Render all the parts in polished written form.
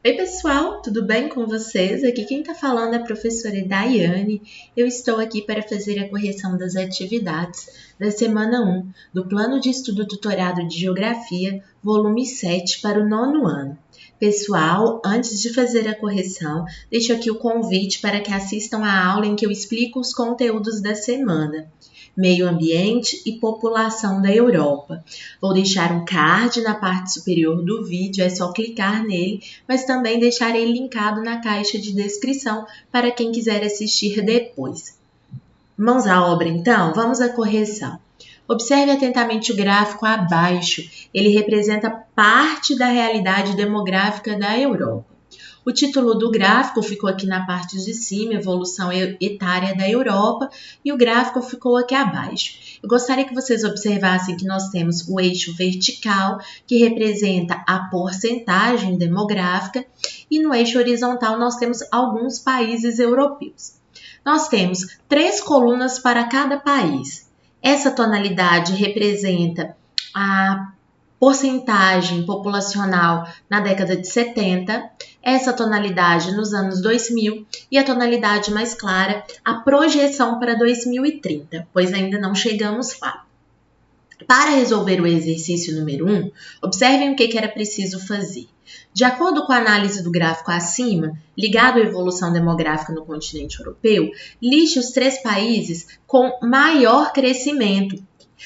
Oi pessoal, tudo bem com vocês? Aqui quem está falando é a professora Daiane. Eu estou aqui para fazer a correção das atividades da semana 1 do Plano de Estudo Tutorado de Geografia, volume 7 para o 9º ano. Pessoal, antes de fazer a correção, deixo aqui o convite para que assistam a aula em que eu explico os conteúdos da semana. Meio Ambiente e População da Europa. Vou deixar um card na parte superior do vídeo, é só clicar nele, mas também deixarei linkado na caixa de descrição para quem quiser assistir depois. Mãos à obra então, vamos à correção. Observe atentamente o gráfico abaixo, ele representa parte da realidade demográfica da Europa. O título do gráfico ficou aqui na parte de cima, evolução etária da Europa, e o gráfico ficou aqui abaixo. Eu gostaria que vocês observassem que nós temos o eixo vertical, que representa a porcentagem demográfica, e no eixo horizontal nós temos alguns países europeus. Nós temos 3 colunas para cada país. Essa tonalidade representa a porcentagem populacional na década de 70, essa tonalidade nos anos 2000 e a tonalidade mais clara, a projeção para 2030, pois ainda não chegamos lá. Para resolver o exercício número 1, observem o que era preciso fazer. De acordo com a análise do gráfico acima, ligado à evolução demográfica no continente europeu, liste os 3 países com maior crescimento.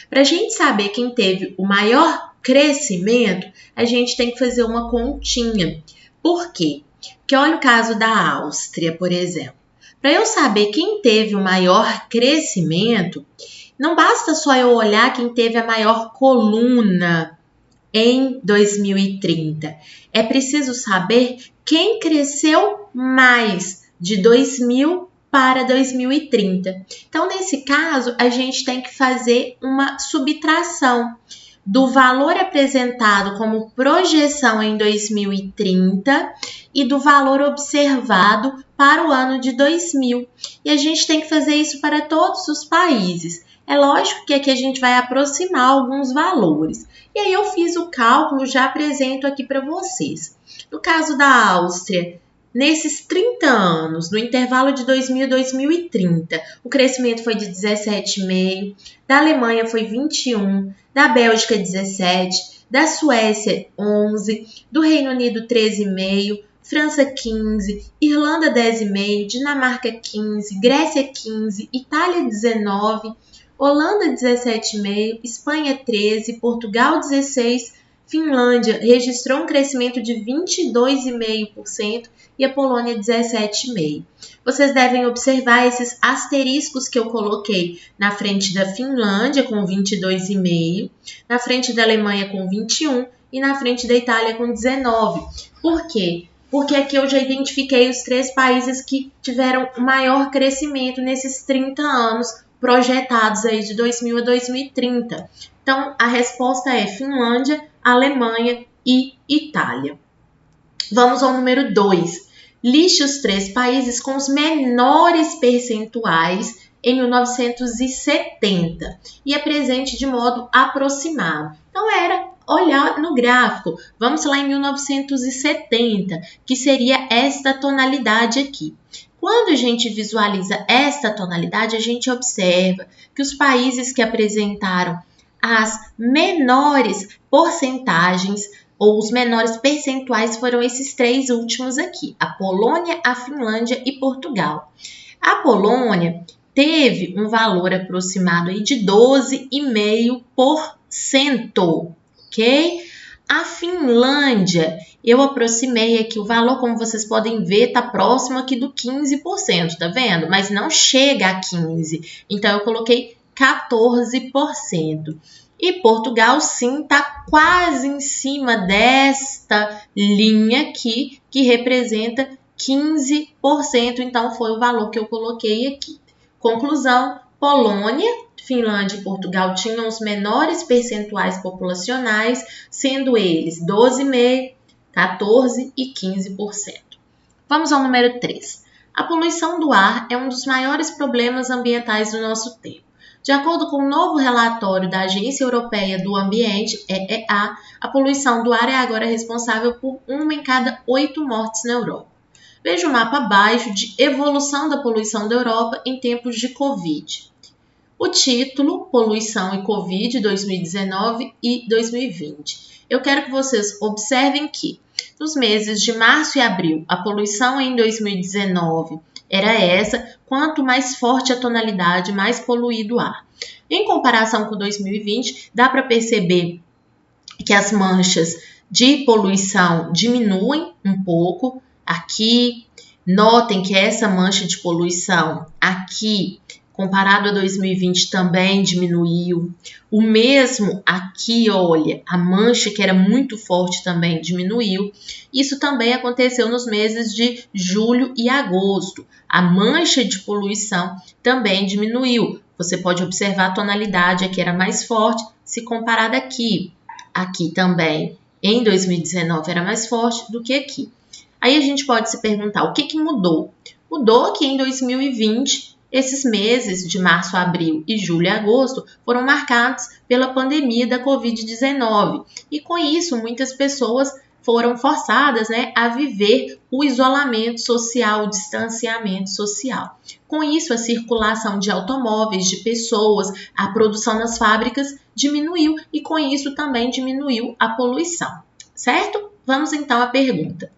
Para a gente saber quem teve o maior crescimento, a gente tem que fazer uma continha. Por quê? Porque olha o caso da Áustria, por exemplo. Para eu saber quem teve o maior crescimento, não basta só eu olhar quem teve a maior coluna em 2030. É preciso saber quem cresceu mais de 2000 para 2030. Então, nesse caso, a gente tem que fazer uma subtração do valor apresentado como projeção em 2030 e do valor observado para o ano de 2000. E a gente tem que fazer isso para todos os países. É lógico que aqui a gente vai aproximar alguns valores. E aí eu fiz o cálculo, já apresento aqui para vocês. No caso da Áustria, nesses 30 anos, no intervalo de 2000 a 2030, o crescimento foi de 17,5%, da Alemanha foi 21%, da Bélgica 17%, da Suécia 11%, do Reino Unido 13,5%, França 15%, Irlanda 10,5%, Dinamarca 15%, Grécia 15%, Itália 19%, Holanda 17,5%, Espanha 13%, Portugal 16%, Finlândia registrou um crescimento de 22,5% e a Polônia 17,5%. Vocês devem observar esses asteriscos que eu coloquei na frente da Finlândia com 22,5%, na frente da Alemanha com 21% e na frente da Itália com 19%. Por quê? Porque aqui eu já identifiquei os 3 países que tiveram maior crescimento nesses 30 anos projetados aí de 2000 a 2030. Então, a resposta é Finlândia, Alemanha e Itália. Vamos ao número 2. Liste os 3 países com os menores percentuais em 1970 e apresente de modo aproximado. Então, era olhar no gráfico. Vamos lá em 1970, que seria esta tonalidade aqui. Quando a gente visualiza esta tonalidade, a gente observa que os países que apresentaram as menores porcentagens ou os menores percentuais foram esses 3 últimos aqui, a Polônia, a Finlândia e Portugal. A Polônia teve um valor aproximado aí de 12,5%, ok? A Finlândia, eu aproximei aqui o valor, como vocês podem ver, está próximo aqui do 15%, tá vendo? Mas não chega a 15%, então eu coloquei 14%. E Portugal, sim, está quase em cima desta linha aqui, que representa 15%, então foi o valor que eu coloquei aqui. Conclusão, Polônia, Finlândia e Portugal tinham os menores percentuais populacionais, sendo eles 12,5%, 14% e 15%. Vamos ao número 3. A poluição do ar é um dos maiores problemas ambientais do nosso tempo. De acordo com o novo relatório da Agência Europeia do Ambiente, EEA, a poluição do ar é agora responsável por 1 em cada 8 mortes na Europa. Veja o mapa abaixo de evolução da poluição da Europa em tempos de Covid. O título, Poluição e Covid 2019 e 2020. Eu quero que vocês observem que, nos meses de março e abril, a poluição em 2019 era essa, quanto mais forte a tonalidade, mais poluído o ar. Em comparação com 2020, dá para perceber que as manchas de poluição diminuem um pouco. Aqui, notem que essa mancha de poluição aqui, comparado a 2020, também diminuiu. O mesmo aqui, olha, a mancha que era muito forte também diminuiu. Isso também aconteceu nos meses de julho e agosto. A mancha de poluição também diminuiu. Você pode observar a tonalidade aqui era mais forte se comparada aqui. Aqui também, em 2019, era mais forte do que aqui. Aí a gente pode se perguntar, o que mudou? Mudou que em 2020, esses meses de março, abril e julho e agosto foram marcados pela pandemia da Covid-19. E com isso, muitas pessoas foram forçadas, a viver o isolamento social, o distanciamento social. Com isso, a circulação de automóveis, de pessoas, a produção nas fábricas diminuiu e com isso também diminuiu a poluição, certo? Vamos então à pergunta.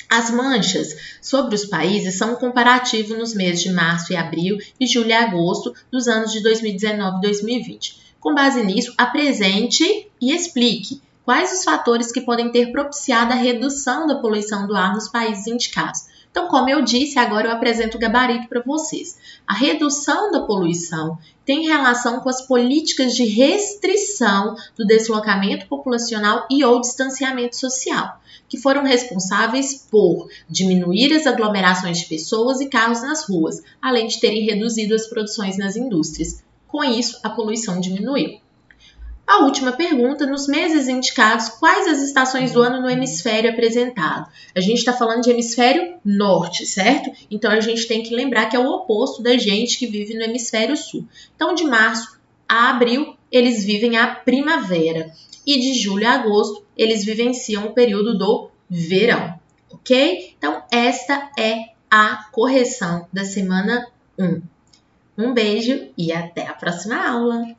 As manchas sobre os países são um comparativo nos meses de março e abril e julho e agosto dos anos de 2019 e 2020. Com base nisso, apresente e explique quais os fatores que podem ter propiciado a redução da poluição do ar nos países indicados. Então, como eu disse, agora eu apresento o gabarito para vocês. A redução da poluição tem relação com as políticas de restrição do deslocamento populacional e ou distanciamento social, que foram responsáveis por diminuir as aglomerações de pessoas e carros nas ruas, além de terem reduzido as produções nas indústrias. Com isso, a poluição diminuiu. A última pergunta, nos meses indicados, quais as estações do ano no hemisfério apresentado? A gente está falando de hemisfério norte, certo? Então, a gente tem que lembrar que é o oposto da gente que vive no hemisfério sul. Então, de março a abril, eles vivem a primavera. E de julho a agosto, eles vivenciam o período do verão, ok? Então, esta é a correção da semana 1. Um beijo e até a próxima aula!